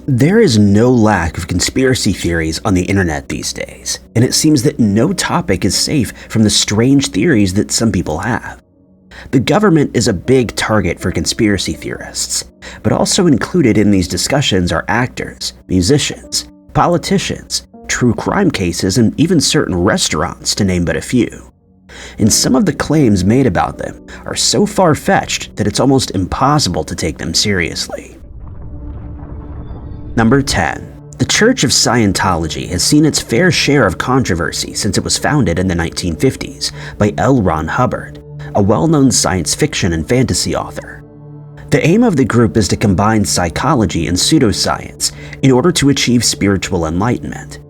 There is no lack of conspiracy theories on the internet these days, and it seems that no topic is safe from the strange theories that some people have. The government is a big target for conspiracy theorists, but also included in these discussions are actors, musicians, politicians, true crime cases, and even certain restaurants, to name but a few. And some of the claims made about them are so far-fetched that it's almost impossible to take them seriously. Number 10. The Church of Scientology has seen its fair share of controversy since it was founded in the 1950s by L. Ron Hubbard, a well-known science fiction and fantasy author. The aim of the group is to combine psychology and pseudoscience in order to achieve spiritual enlightenment.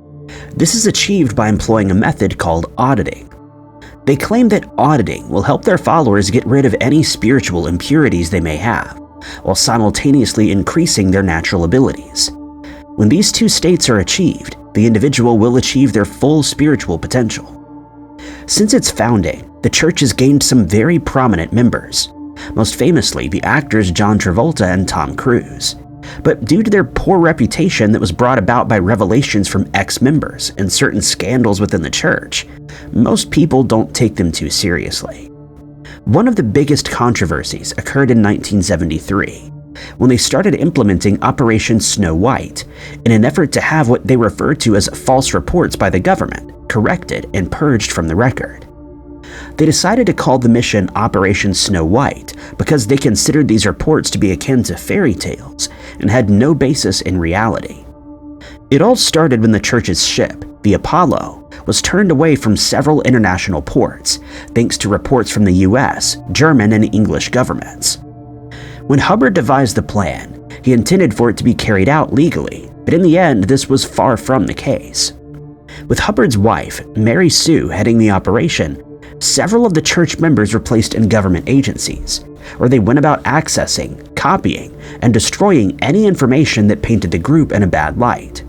This is achieved by employing a method called auditing. They claim that auditing will help their followers get rid of any spiritual impurities they may have, while simultaneously increasing their natural abilities. When these two states are achieved, the individual will achieve their full spiritual potential. Since its founding, the church has gained some very prominent members, most famously the actors John Travolta and Tom Cruise. But due to their poor reputation that was brought about by revelations from ex-members and certain scandals within the church, most people don't take them too seriously. One of the biggest controversies occurred in 1973, when they started implementing Operation Snow White in an effort to have what they referred to as false reports by the government corrected and purged from the record. They decided to call the mission Operation Snow White because they considered these reports to be akin to fairy tales and had no basis in reality. It all started when the church's ship, the Apollo, was turned away from several international ports, thanks to reports from the US, German, and English governments. When Hubbard devised the plan, he intended for it to be carried out legally, but in the end, this was far from the case. With Hubbard's wife, Mary Sue, heading the operation, several of the church members were placed in government agencies, where they went about accessing, copying, and destroying any information that painted the group in a bad light.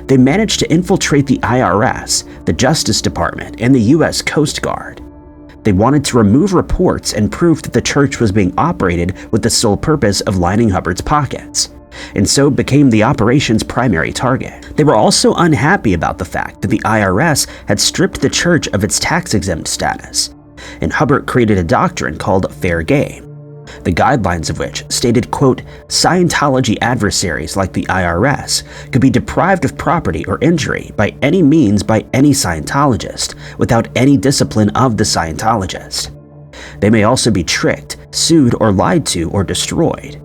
They managed to infiltrate the IRS, the Justice Department, and the US Coast Guard. They wanted to remove reports and proof that the church was being operated with the sole purpose of lining Hubbard's pockets, and so became the operation's primary target. They were also unhappy about the fact that the IRS had stripped the church of its tax-exempt status, and Hubbard created a doctrine called fair game, the guidelines of which stated, quote, Scientology adversaries like the IRS could be deprived of property or injury by any means by any Scientologist without any discipline of the Scientologist. They may also be tricked, sued, or lied to or destroyed.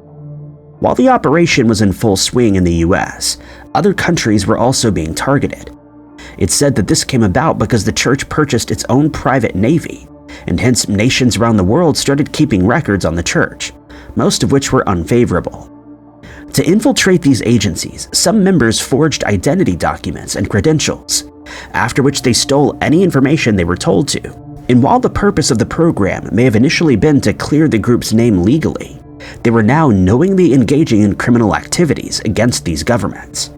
While the operation was in full swing in the US, other countries were also being targeted. It's said that this came about because the church purchased its own private navy, and hence nations around the world started keeping records on the church, most of which were unfavorable. To infiltrate these agencies, some members forged identity documents and credentials, after which they stole any information they were told to. And while the purpose of the program may have initially been to clear the group's name legally, they were now knowingly engaging in criminal activities against these governments.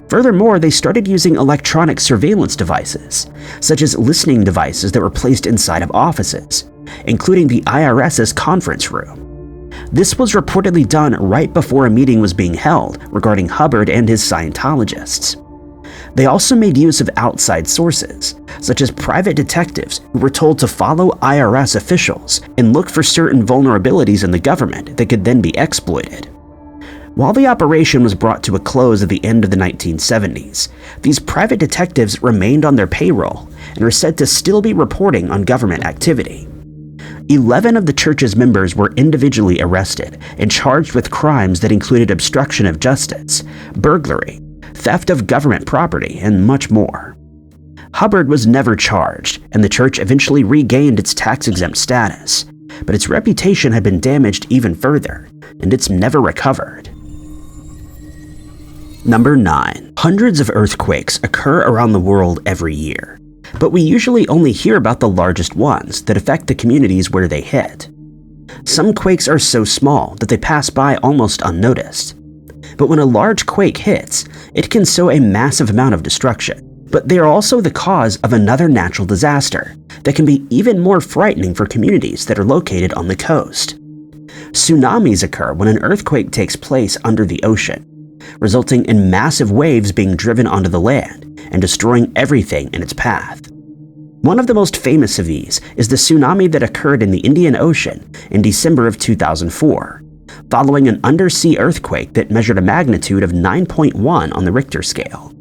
Furthermore, they started using electronic surveillance devices, such as listening devices that were placed inside of offices, including the IRS's conference room. This was reportedly done right before a meeting was being held regarding Hubbard and his Scientologists. They also made use of outside sources, such as private detectives who were told to follow IRS officials and look for certain vulnerabilities in the government that could then be exploited. While the operation was brought to a close at the end of the 1970s, these private detectives remained on their payroll and are said to still be reporting on government activity. 11 of the church's members were individually arrested and charged with crimes that included obstruction of justice, burglary, theft of government property, and much more. Hubbard was never charged, and the church eventually regained its tax-exempt status, but its reputation had been damaged even further, and it's never recovered. Number 9. Hundreds of earthquakes occur around the world every year, but we usually only hear about the largest ones that affect the communities where they hit. Some quakes are so small that they pass by almost unnoticed. But when a large quake hits, it can sow a massive amount of destruction. But they are also the cause of another natural disaster that can be even more frightening for communities that are located on the coast. Tsunamis occur when an earthquake takes place under the ocean. resulting in massive waves being driven onto the land and destroying everything in its path. One of the most famous of these is the tsunami that occurred in the Indian Ocean in December of 2004, following an undersea earthquake that measured a magnitude of 9.1 on the Richter scale.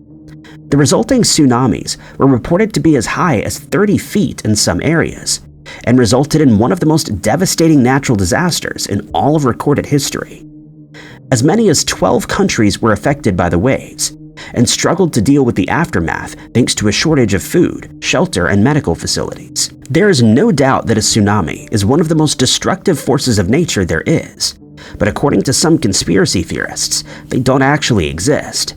The resulting tsunamis were reported to be as high as 30 feet in some areas, and resulted in one of the most devastating natural disasters in all of recorded history. As many as 12 countries were affected by the waves, and struggled to deal with the aftermath thanks to a shortage of food, shelter, and medical facilities. There is no doubt that a tsunami is one of the most destructive forces of nature there is, but according to some conspiracy theorists, they don't actually exist.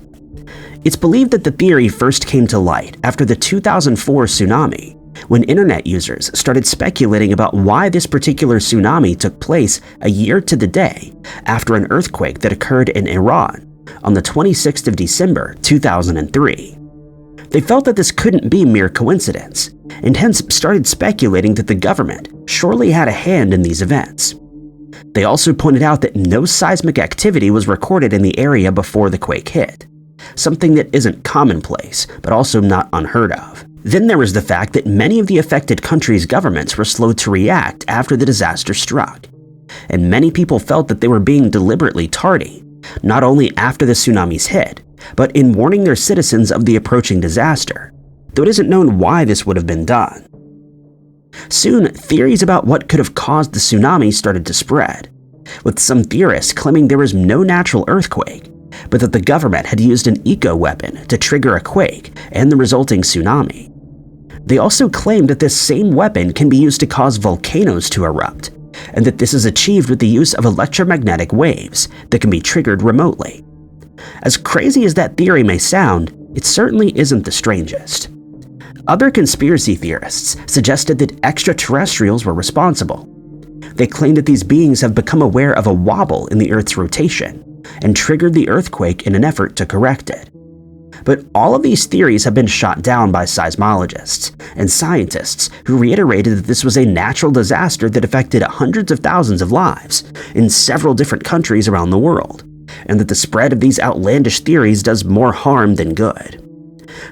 It's believed that the theory first came to light after the 2004 tsunami, when internet users started speculating about why this particular tsunami took place a year to the day after an earthquake that occurred in Iran on the 26th of December 2003. They felt that this couldn't be mere coincidence, and hence started speculating that the government surely had a hand in these events. They also pointed out that no seismic activity was recorded in the area before the quake hit, something that isn't commonplace, but also not unheard of. Then there was the fact that many of the affected countries' governments were slow to react after the disaster struck, and many people felt that they were being deliberately tardy, not only after the tsunamis hit, but in warning their citizens of the approaching disaster, though it isn't known why this would have been done. Soon, theories about what could have caused the tsunami started to spread, with some theorists claiming there was no natural earthquake, but that the government had used an eco-weapon to trigger a quake and the resulting tsunami. They also claimed that this same weapon can be used to cause volcanoes to erupt, and that this is achieved with the use of electromagnetic waves that can be triggered remotely. As crazy as that theory may sound, it certainly isn't the strangest. Other conspiracy theorists suggested that extraterrestrials were responsible. They claimed that these beings have become aware of a wobble in the Earth's rotation and triggered the earthquake in an effort to correct it. But all of these theories have been shot down by seismologists and scientists who reiterated that this was a natural disaster that affected hundreds of thousands of lives in several different countries around the world, and that the spread of these outlandish theories does more harm than good.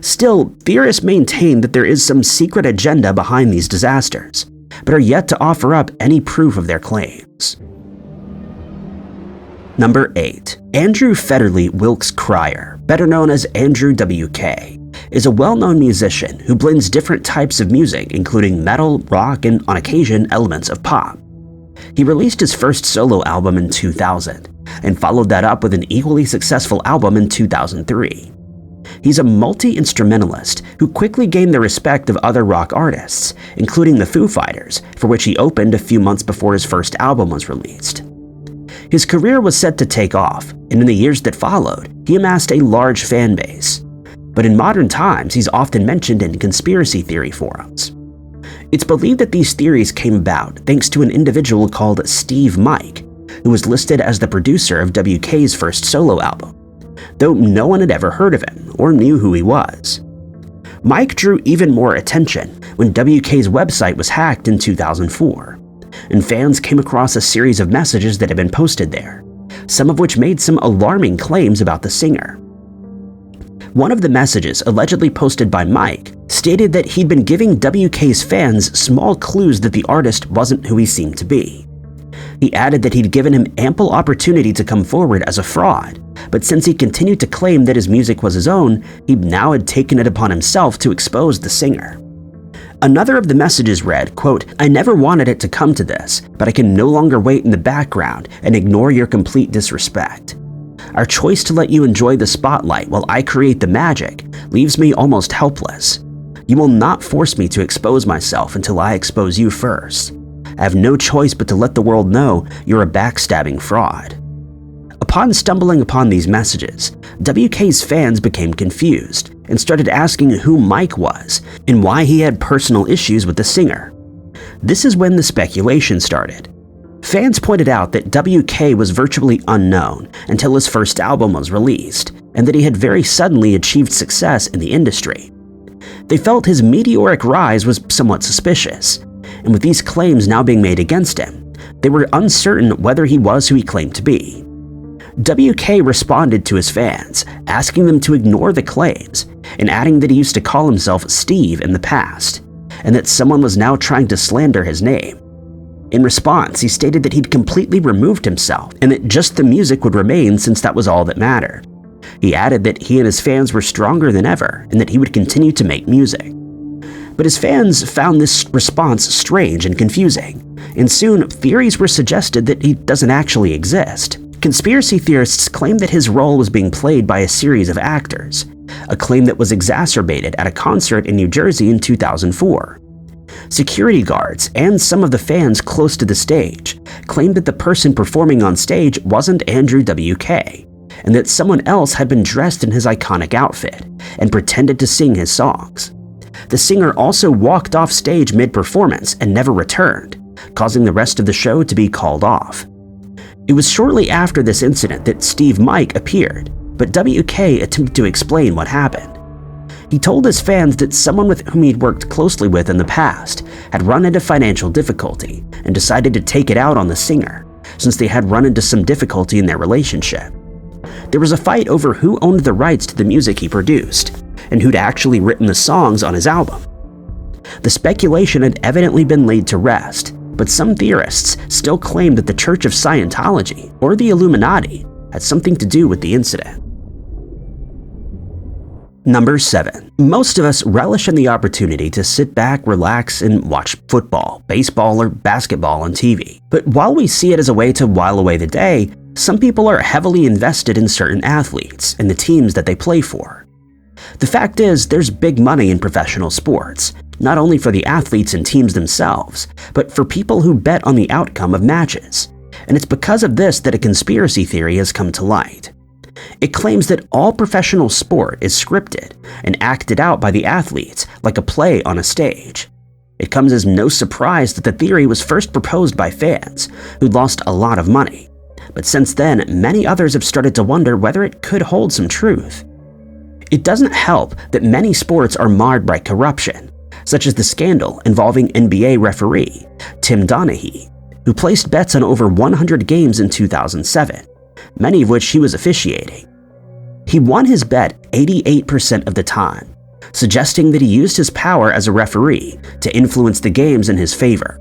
Still, theorists maintain that there is some secret agenda behind these disasters, but are yet to offer up any proof of their claims. Number 8. Andrew Federley Wilkes Cryer, better known as Andrew WK, is a well-known musician who blends different types of music, including metal, rock, and on occasion elements of pop. He released his first solo album in 2000, and followed that up with an equally successful album in 2003. He's a multi-instrumentalist who quickly gained the respect of other rock artists, including the Foo Fighters, for which he opened a few months before his first album was released. His career was set to take off, and in the years that followed, he amassed a large fan base. But in modern times, he's often mentioned in conspiracy theory forums. It's believed that these theories came about thanks to an individual called Steve Mike, who was listed as the producer of WK's first solo album, though no one had ever heard of him or knew who he was. Mike drew even more attention when WK's website was hacked in 2004, and fans came across a series of messages that had been posted there, some of which made some alarming claims about the singer. One of the messages allegedly posted by Mike stated that he'd been giving WK's fans small clues that the artist wasn't who he seemed to be. He added that he'd given him ample opportunity to come forward as a fraud, but since he continued to claim that his music was his own, he now had taken it upon himself to expose the singer. Another of the messages read, quote, "I never wanted it to come to this, but I can no longer wait in the background and ignore your complete disrespect. Our choice to let you enjoy the spotlight while I create the magic leaves me almost helpless. You will not force me to expose myself until I expose you first. I have no choice but to let the world know you're a backstabbing fraud." Upon stumbling upon these messages, WK's fans became confused and started asking who Mike was and why he had personal issues with the singer. This is when the speculation started. Fans pointed out that WK was virtually unknown until his first album was released, and that he had very suddenly achieved success in the industry. They felt his meteoric rise was somewhat suspicious, and with these claims now being made against him, they were uncertain whether he was who he claimed to be. WK responded to his fans, asking them to ignore the claims, and adding that he used to call himself Steve in the past, and that someone was now trying to slander his name. In response, he stated that he'd completely removed himself and that just the music would remain since that was all that mattered. He added that he and his fans were stronger than ever and that he would continue to make music. But his fans found this response strange and confusing, and soon theories were suggested that he doesn't actually exist. Conspiracy theorists claimed that his role was being played by a series of actors, a claim that was exacerbated at a concert in New Jersey in 2004. Security guards and some of the fans close to the stage claimed that the person performing on stage wasn't Andrew WK, and that someone else had been dressed in his iconic outfit and pretended to sing his songs. The singer also walked off stage mid-performance and never returned, causing the rest of the show to be called off. It was shortly after this incident that Steve Mike appeared, but WK attempted to explain what happened. He told his fans that someone with whom he'd worked closely with in the past had run into financial difficulty and decided to take it out on the singer, since they had run into some difficulty in their relationship. There was a fight over who owned the rights to the music he produced, and who'd actually written the songs on his album. The speculation had evidently been laid to rest, but some theorists still claim that the Church of Scientology, or the Illuminati, had something to do with the incident. Number 7. Most of us relish in the opportunity to sit back, relax, and watch football, baseball, or basketball on TV. But while we see it as a way to while away the day, some people are heavily invested in certain athletes and the teams that they play for. The fact is, there's big money in professional sports, not only for the athletes and teams themselves, but for people who bet on the outcome of matches. And it's because of this that a conspiracy theory has come to light. It claims that all professional sport is scripted and acted out by the athletes like a play on a stage. It comes as no surprise that the theory was first proposed by fans who'd lost a lot of money. But since then, many others have started to wonder whether it could hold some truth. It doesn't help that many sports are marred by corruption, such as the scandal involving NBA referee Tim Donaghy, who placed bets on over 100 games in 2007, many of which he was officiating. He won his bet 88% of the time, suggesting that he used his power as a referee to influence the games in his favor.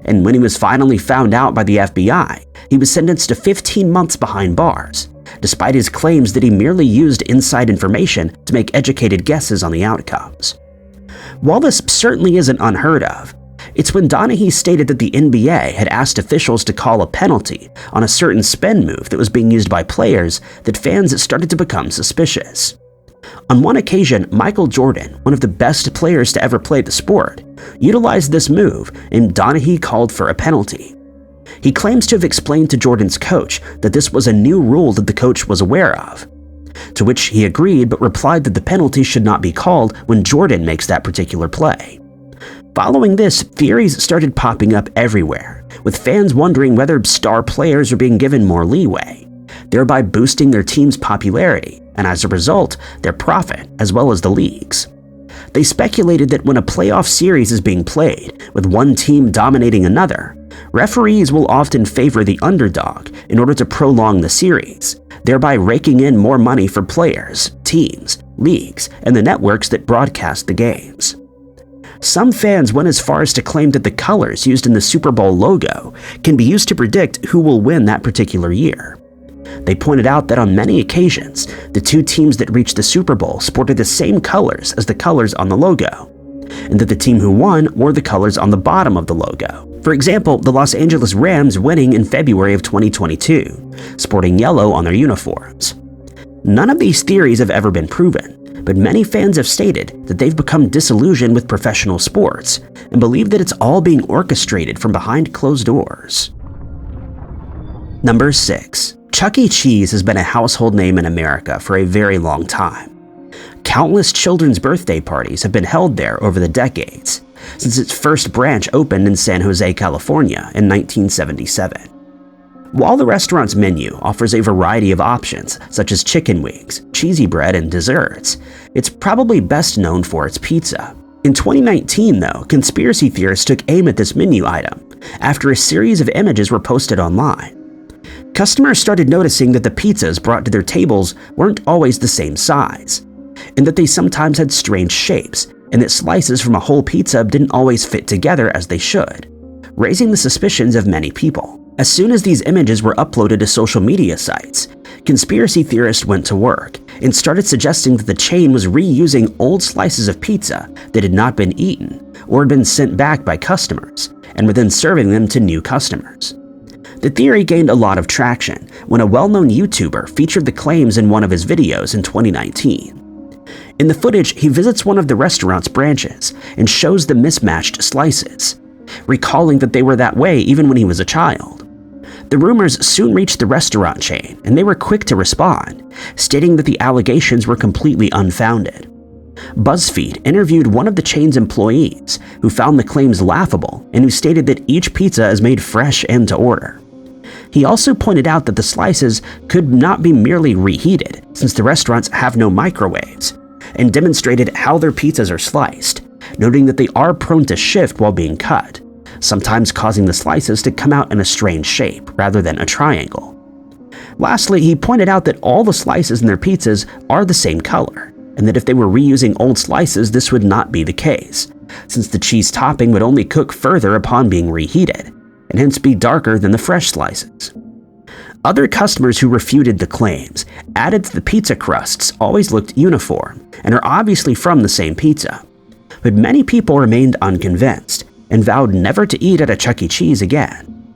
And when he was finally found out by the FBI, he was sentenced to 15 months behind bars, despite his claims that he merely used inside information to make educated guesses on the outcomes. While this certainly isn't unheard of, it's when Donaghy stated that the NBA had asked officials to call a penalty on a certain spin move that was being used by players that fans started to become suspicious. On one occasion, Michael Jordan, one of the best players to ever play the sport, utilized this move and Donaghy called for a penalty. He claims to have explained to Jordan's coach that this was a new rule that the coach was aware of, to which he agreed but replied that the penalty should not be called when Jordan makes that particular play. Following this, theories started popping up everywhere, with fans wondering whether star players are being given more leeway, thereby boosting their team's popularity and as a result, their profit as well as the league's. They speculated that when a playoff series is being played, with one team dominating another, referees will often favor the underdog in order to prolong the series, thereby raking in more money for players, teams, leagues, and the networks that broadcast the games. Some fans went as far as to claim that the colors used in the Super Bowl logo can be used to predict who will win that particular year. They pointed out that on many occasions, the two teams that reached the Super Bowl sported the same colors as the colors on the logo, and that the team who won wore the colors on the bottom of the logo. For example, the Los Angeles Rams winning in February of 2022, sporting yellow on their uniforms. None of these theories have ever been proven, but many fans have stated that they've become disillusioned with professional sports and believe that it's all being orchestrated from behind closed doors. Number 6. ChuckECheese has been a household name in America for a very long time. Countless children's birthday parties have been held there over the decades, since its first branch opened in San Jose, California in 1977. While the restaurant's menu offers a variety of options, such as chicken wings, cheesy bread, and desserts, it's probably best known for its pizza. In 2019, though, conspiracy theorists took aim at this menu item after a series of images were posted online. Customers started noticing that the pizzas brought to their tables weren't always the same size, and that they sometimes had strange shapes, and that slices from a whole pizza didn't always fit together as they should, raising the suspicions of many people. As soon as these images were uploaded to social media sites, conspiracy theorists went to work and started suggesting that the chain was reusing old slices of pizza that had not been eaten or had been sent back by customers, and were then serving them to new customers. The theory gained a lot of traction when a well-known YouTuber featured the claims in one of his videos in 2019. In the footage, he visits one of the restaurant's branches and shows the mismatched slices, recalling that they were that way even when he was a child. The rumors soon reached the restaurant chain, and they were quick to respond, stating that the allegations were completely unfounded. BuzzFeed interviewed one of the chain's employees who found the claims laughable and who stated that each pizza is made fresh and to order. He also pointed out that the slices could not be merely reheated, since the restaurants have no microwaves, and demonstrated how their pizzas are sliced, noting that they are prone to shift while being cut, sometimes causing the slices to come out in a strange shape rather than a triangle. Lastly, he pointed out that all the slices in their pizzas are the same color, and that if they were reusing old slices, this would not be the case, since the cheese topping would only cook further upon being reheated, and hence be darker than the fresh slices. Other customers who refuted the claims added that the pizza crusts always looked uniform and are obviously from the same pizza, but many people remained unconvinced and vowed never to eat at a ChuckECheese again.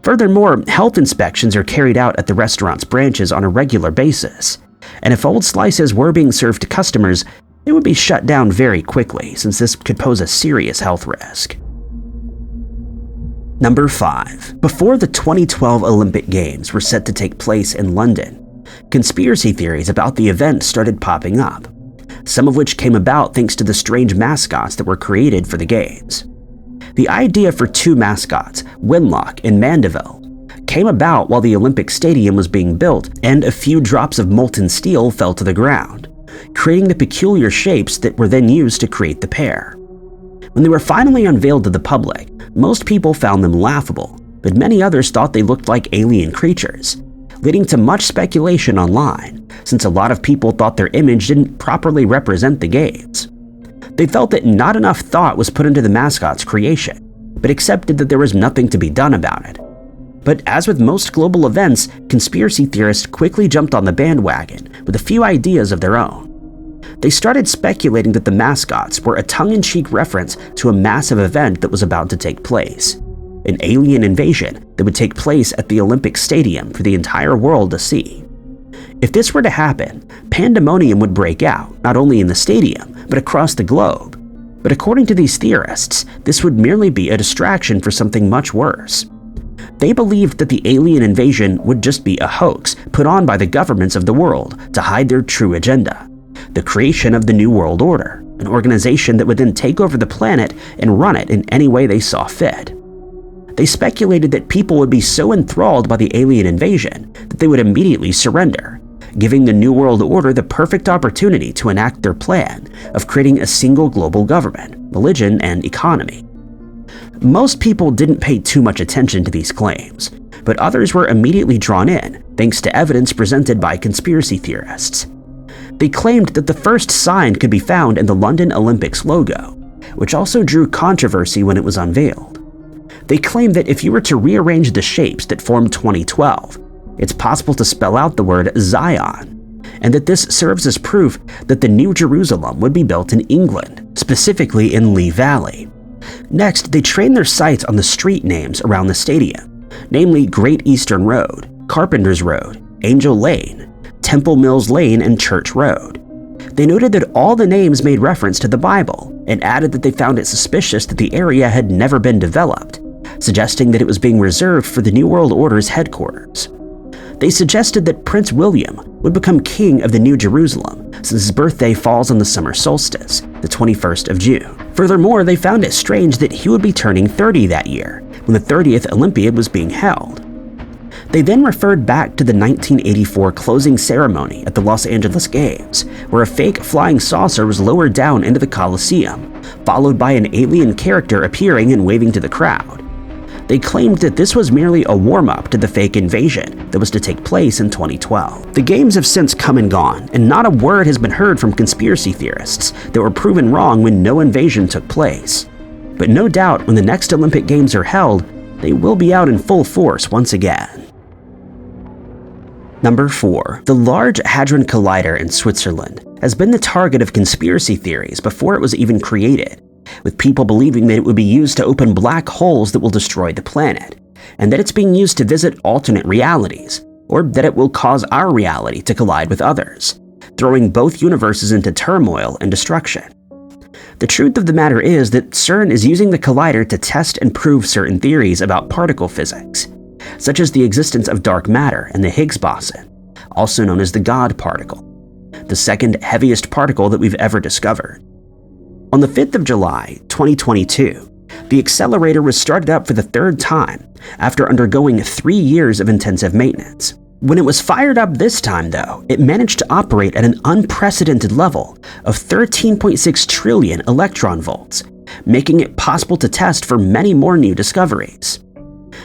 Furthermore, health inspections are carried out at the restaurant's branches on a regular basis, and if old slices were being served to customers, it would be shut down very quickly, since this could pose a serious health risk. Number 5. Before the 2012 Olympic Games were set to take place in London, conspiracy theories about the event started popping up, some of which came about thanks to the strange mascots that were created for the Games. The idea for two mascots, Winlock and Mandeville, came about while the Olympic Stadium was being built and a few drops of molten steel fell to the ground, creating the peculiar shapes that were then used to create the pair. When they were finally unveiled to the public, most people found them laughable, but many others thought they looked like alien creatures, leading to much speculation online, since a lot of people thought their image didn't properly represent the Games. They felt that not enough thought was put into the mascot's creation, but accepted that there was nothing to be done about it. But as with most global events, conspiracy theorists quickly jumped on the bandwagon with a few ideas of their own. They started speculating that the mascots were a tongue-in-cheek reference to a massive event that was about to take place, an alien invasion that would take place at the Olympic Stadium for the entire world to see. If this were to happen, pandemonium would break out, not only in the stadium, but across the globe. But according to these theorists, this would merely be a distraction for something much worse. They believed that the alien invasion would just be a hoax put on by the governments of the world to hide their true agenda, the creation of the New World Order, an organization that would then take over the planet and run it in any way they saw fit. They speculated that people would be so enthralled by the alien invasion that they would immediately surrender, giving the New World Order the perfect opportunity to enact their plan of creating a single global government, religion, and economy. Most people didn't pay too much attention to these claims, but others were immediately drawn in thanks to evidence presented by conspiracy theorists. They claimed that the first sign could be found in the London Olympics logo, which also drew controversy when it was unveiled. They claimed that if you were to rearrange the shapes that formed 2012, it's possible to spell out the word Zion, and that this serves as proof that the New Jerusalem would be built in England, specifically in Lee Valley. Next, they trained their sights on the street names around the stadium, namely Great Eastern Road, Carpenter's Road, Angel Lane, Temple Mills Lane, and Church Road. They noted that all the names made reference to the Bible and added that they found it suspicious that the area had never been developed, suggesting that it was being reserved for the New World Order's headquarters. They suggested that Prince William would become king of the New Jerusalem since his birthday falls on the summer solstice, the 21st of June. Furthermore, they found it strange that he would be turning 30 that year, when the 30th Olympiad was being held. They then referred back to the 1984 closing ceremony at the Los Angeles Games, where a fake flying saucer was lowered down into the Coliseum, followed by an alien character appearing and waving to the crowd. They claimed that this was merely a warm-up to the fake invasion that was to take place in 2012. The games have since come and gone, and not a word has been heard from conspiracy theorists that were proven wrong when no invasion took place. But no doubt when the next Olympic Games are held, they will be out in full force once again. Number 4. The Large Hadron Collider in Switzerland has been the target of conspiracy theories before it was even created, with people believing that it would be used to open black holes that will destroy the planet, and that it's being used to visit alternate realities, or that it will cause our reality to collide with others, throwing both universes into turmoil and destruction. The truth of the matter is that CERN is using the collider to test and prove certain theories about particle physics, such as the existence of dark matter and the Higgs boson, also known as the God particle, the second heaviest particle that we've ever discovered. On the 5th of July, 2022, the accelerator was started up for the third time after undergoing 3 years of intensive maintenance. When it was fired up this time, though, it managed to operate at an unprecedented level of 13.6 trillion electron volts, making it possible to test for many more new discoveries.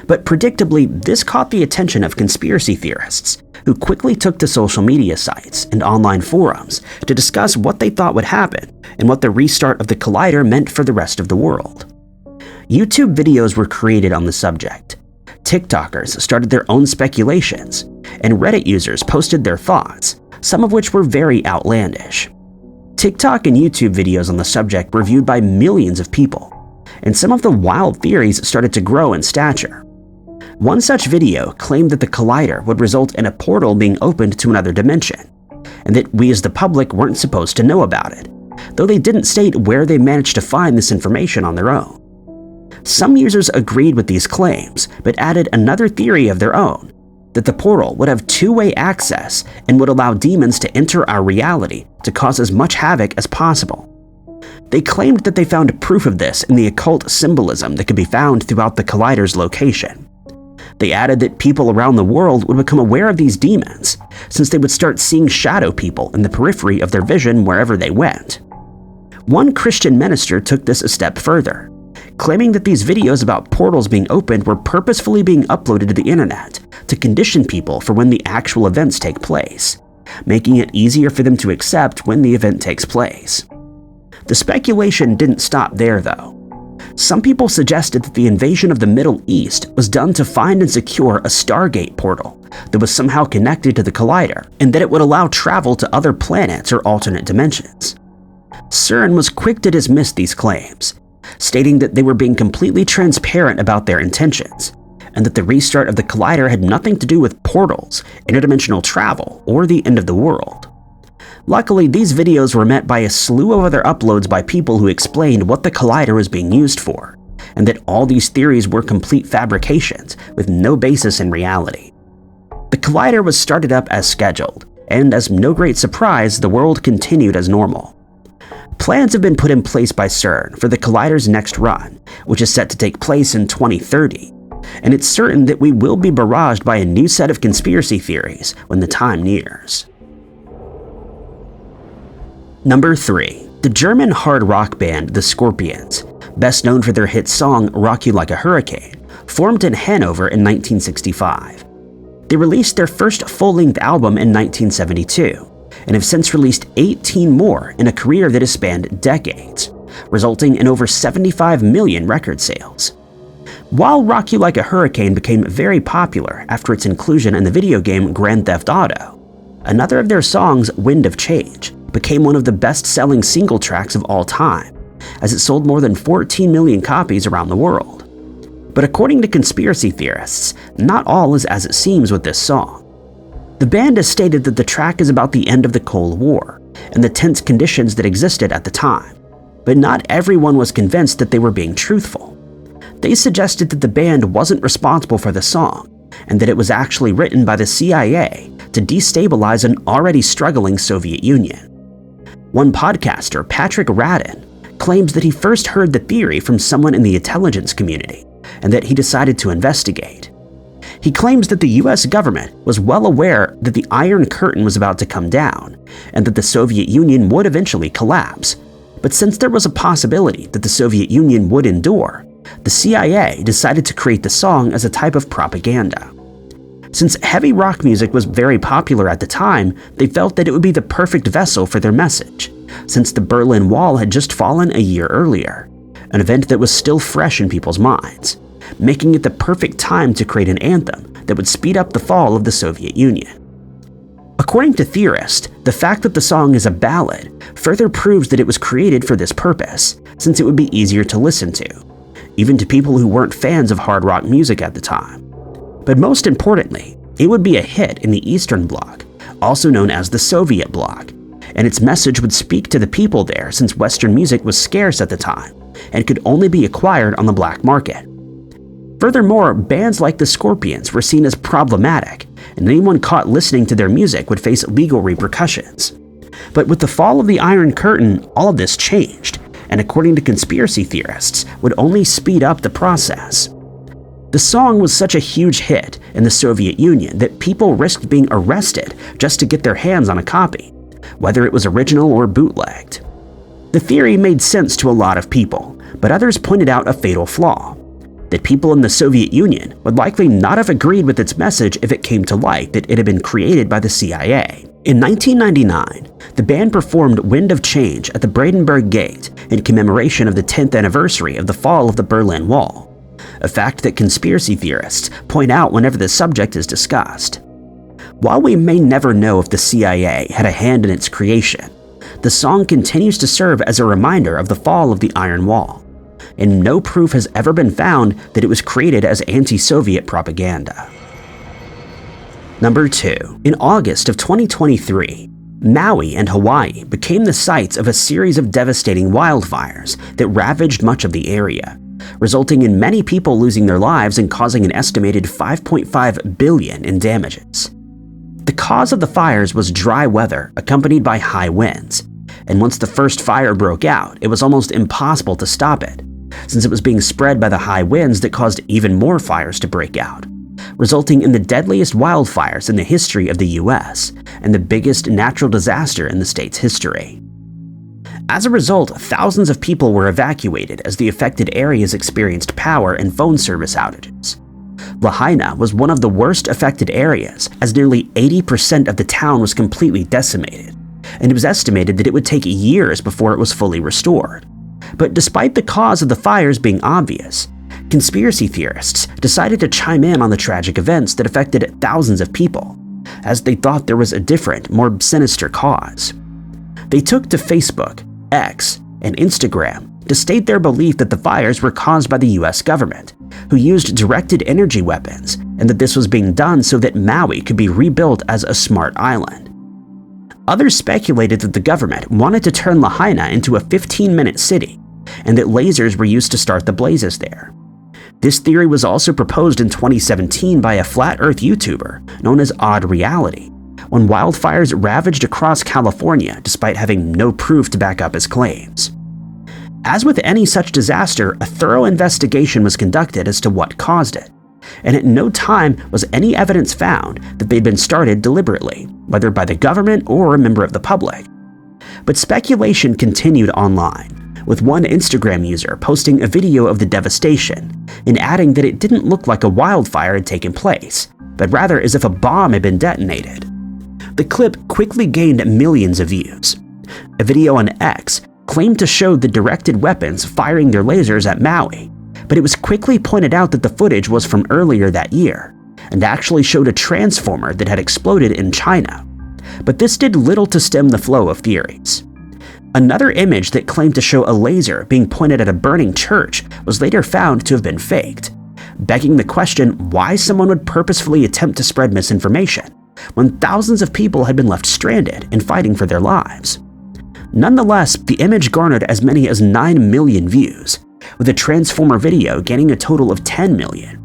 But predictably, this caught the attention of conspiracy theorists, who quickly took to social media sites and online forums to discuss what they thought would happen and what the restart of the collider meant for the rest of the world. YouTube videos were created on the subject. TikTokers started their own speculations, and Reddit users posted their thoughts, some of which were very outlandish. TikTok and YouTube videos on the subject were viewed by millions of people, and some of the wild theories started to grow in stature. One such video claimed that the collider would result in a portal being opened to another dimension, and that we as the public weren't supposed to know about it, though they didn't state where they managed to find this information on their own. Some users agreed with these claims, but added another theory of their own, that the portal would have two-way access and would allow demons to enter our reality to cause as much havoc as possible. They claimed that they found proof of this in the occult symbolism that could be found throughout the collider's location. They added that people around the world would become aware of these demons, since they would start seeing shadow people in the periphery of their vision wherever they went. One Christian minister took this a step further, claiming that these videos about portals being opened were purposefully being uploaded to the internet to condition people for when the actual events take place, making it easier for them to accept when the event takes place. The speculation didn't stop there, though. Some people suggested that the invasion of the Middle East was done to find and secure a Stargate portal that was somehow connected to the collider, and that it would allow travel to other planets or alternate dimensions. CERN was quick to dismiss these claims, stating that they were being completely transparent about their intentions, and that the restart of the collider had nothing to do with portals, interdimensional travel, or the end of the world. Luckily, these videos were met by a slew of other uploads by people who explained what the collider was being used for, and that all these theories were complete fabrications with no basis in reality. The collider was started up as scheduled, and as no great surprise, the world continued as normal. Plans have been put in place by CERN for the collider's next run, which is set to take place in 2030, and it's certain that we will be barraged by a new set of conspiracy theories when the time nears. Number 3. The German hard rock band The Scorpions, best known for their hit song Rock You Like a Hurricane, formed in Hanover in 1965. They released their first full-length album in 1972, and have since released 18 more in a career that has spanned decades, resulting in over 75 million record sales. While Rock You Like a Hurricane became very popular after its inclusion in the video game Grand Theft Auto, another of their songs, Wind of Change, became one of the best-selling single tracks of all time, as it sold more than 14 million copies around the world. But according to conspiracy theorists, not all is as it seems with this song. The band has stated that the track is about the end of the Cold War and the tense conditions that existed at the time, but not everyone was convinced that they were being truthful. They suggested that the band wasn't responsible for the song, and that it was actually written by the CIA to destabilize an already struggling Soviet Union. One podcaster, Patrick Radden, claims that he first heard the theory from someone in the intelligence community, and that he decided to investigate. He claims that the US government was well aware that the Iron Curtain was about to come down, and that the Soviet Union would eventually collapse. But since there was a possibility that the Soviet Union would endure, the CIA decided to create the song as a type of propaganda. Since heavy rock music was very popular at the time, they felt that it would be the perfect vessel for their message, since the Berlin Wall had just fallen a year earlier, an event that was still fresh in people's minds, making it the perfect time to create an anthem that would speed up the fall of the Soviet Union. According to theorists, the fact that the song is a ballad further proves that it was created for this purpose, since it would be easier to listen to, even to people who weren't fans of hard rock music at the time. But most importantly, it would be a hit in the Eastern Bloc, also known as the Soviet Bloc, and its message would speak to the people there since Western music was scarce at the time and could only be acquired on the black market. Furthermore, bands like the Scorpions were seen as problematic, and anyone caught listening to their music would face legal repercussions. But with the fall of the Iron Curtain, all of this changed, and according to conspiracy theorists, would only speed up the process. The song was such a huge hit in the Soviet Union that people risked being arrested just to get their hands on a copy, whether it was original or bootlegged. The theory made sense to a lot of people, but others pointed out a fatal flaw: that people in the Soviet Union would likely not have agreed with its message if it came to light that it had been created by the CIA. In 1999, the band performed Wind of Change at the Brandenburg Gate in commemoration of the 10th anniversary of the fall of the Berlin Wall, a fact that conspiracy theorists point out whenever the subject is discussed. While we may never know if the CIA had a hand in its creation, the song continues to serve as a reminder of the fall of the Iron Wall, and no proof has ever been found that it was created as anti-Soviet propaganda. Number 2. In August of 2023, Maui and Hawaii became the sites of a series of devastating wildfires that ravaged much of the area, resulting in many people losing their lives and causing an estimated $5.5 billion in damages. The cause of the fires was dry weather accompanied by high winds, and once the first fire broke out, it was almost impossible to stop it, since it was being spread by the high winds that caused even more fires to break out, resulting in the deadliest wildfires in the history of the US and the biggest natural disaster in the state's history. As a result, thousands of people were evacuated as the affected areas experienced power and phone service outages. Lahaina was one of the worst affected areas, as nearly 80% of the town was completely decimated, and it was estimated that it would take years before it was fully restored. But despite the cause of the fires being obvious, conspiracy theorists decided to chime in on the tragic events that affected thousands of people, as they thought there was a different, more sinister cause. They took to Facebook, X, and Instagram to state their belief that the fires were caused by the US government, who used directed energy weapons, and that this was being done so that Maui could be rebuilt as a smart island. Others speculated that the government wanted to turn Lahaina into a 15-minute city, and that lasers were used to start the blazes there. This theory was also proposed in 2017 by a flat Earth YouTuber known as Odd Reality, when wildfires ravaged across California despite having no proof to back up his claims. As with any such disaster, a thorough investigation was conducted as to what caused it, and at no time was any evidence found that they'd been started deliberately, whether by the government or a member of the public. But speculation continued online, with one Instagram user posting a video of the devastation and adding that it didn't look like a wildfire had taken place, but rather as if a bomb had been detonated. The clip quickly gained millions of views. A video on X claimed to show the directed weapons firing their lasers at Maui, but it was quickly pointed out that the footage was from earlier that year and actually showed a transformer that had exploded in China. But this did little to stem the flow of theories. Another image that claimed to show a laser being pointed at a burning church was later found to have been faked, begging the question why someone would purposefully attempt to spread misinformation when thousands of people had been left stranded and fighting for their lives. Nonetheless, the image garnered as many as 9 million views, with the Transformer video gaining a total of 10 million.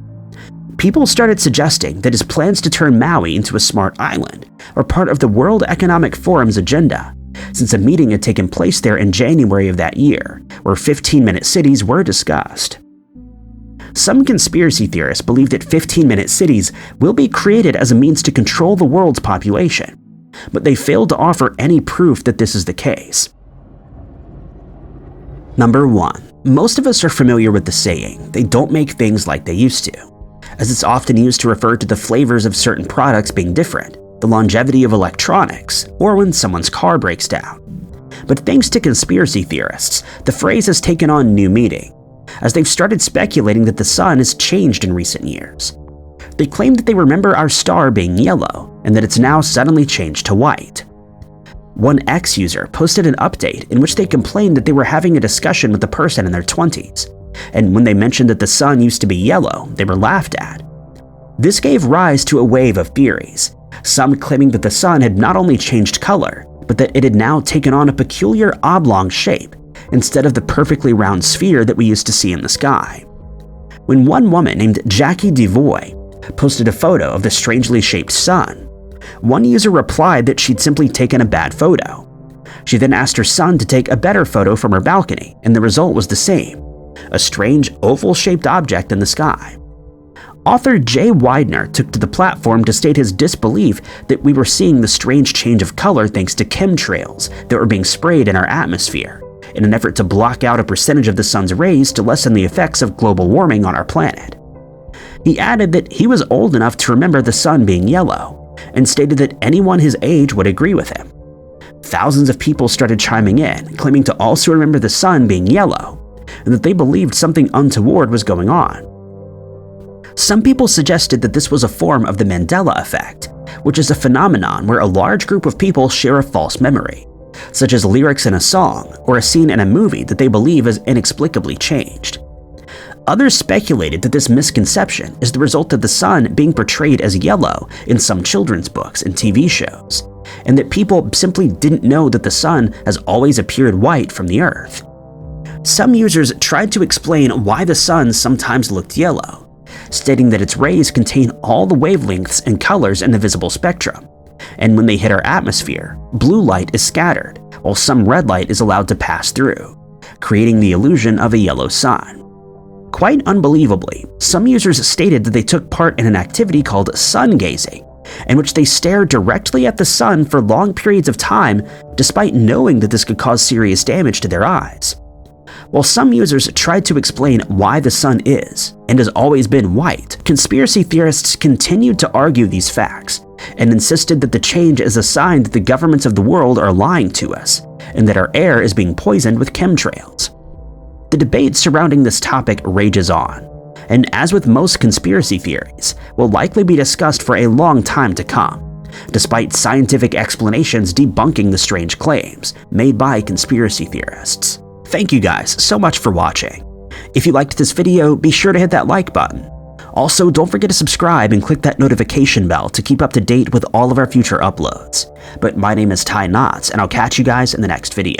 People started suggesting that his plans to turn Maui into a smart island were part of the World Economic Forum's agenda, since a meeting had taken place there in January of that year, where 15-minute cities were discussed. Some conspiracy theorists believe that 15-minute cities will be created as a means to control the world's population, but they failed to offer any proof that this is the case. Number 1. Most of us are familiar with the saying, "They don't make things like they used to," as it's often used to refer to the flavors of certain products being different, the longevity of electronics, or when someone's car breaks down. But thanks to conspiracy theorists, the phrase has taken on new meaning, as they've started speculating that the sun has changed in recent years. They claim that they remember our star being yellow, and that it's now suddenly changed to white. One X user posted an update in which they complained that they were having a discussion with a person in their 20s, and when they mentioned that the sun used to be yellow, they were laughed at. This gave rise to a wave of theories, some claiming that the sun had not only changed color, but that it had now taken on a peculiar oblong shape instead of the perfectly round sphere that we used to see in the sky. When one woman named Jackie Devoy posted a photo of the strangely shaped sun, one user replied that she'd simply taken a bad photo. She then asked her son to take a better photo from her balcony, and the result was the same, a strange oval-shaped object in the sky. Author Jay Widener took to the platform to state his disbelief that we were seeing the strange change of color thanks to chemtrails that were being sprayed in our atmosphere, in an effort to block out a percentage of the sun's rays to lessen the effects of global warming on our planet. He added that he was old enough to remember the sun being yellow, and stated that anyone his age would agree with him. Thousands of people started chiming in, claiming to also remember the sun being yellow, and that they believed something untoward was going on. Some people suggested that this was a form of the Mandela effect, which is a phenomenon where a large group of people share a false memory, such as lyrics in a song or a scene in a movie that they believe is inexplicably changed. Others speculated that this misconception is the result of the sun being portrayed as yellow in some children's books and TV shows, and that people simply didn't know that the sun has always appeared white from the Earth. Some users tried to explain why the sun sometimes looked yellow, stating that its rays contain all the wavelengths and colors in the visible spectrum, and when they hit our atmosphere, blue light is scattered, while some red light is allowed to pass through, creating the illusion of a yellow sun. Quite unbelievably, some users stated that they took part in an activity called sun gazing, in which they stared directly at the sun for long periods of time despite knowing that this could cause serious damage to their eyes. While some users tried to explain why the sun is, and has always been white, conspiracy theorists continued to argue these facts, and insisted that the change is a sign that the governments of the world are lying to us, and that our air is being poisoned with chemtrails. The debate surrounding this topic rages on, and as with most conspiracy theories, will likely be discussed for a long time to come, despite scientific explanations debunking the strange claims made by conspiracy theorists. Thank you guys so much for watching. If you liked this video, be sure to hit that like button. Also, don't forget to subscribe and click that notification bell to keep up to date with all of our future uploads. But my name is Ty Knotts, and I'll catch you guys in the next video.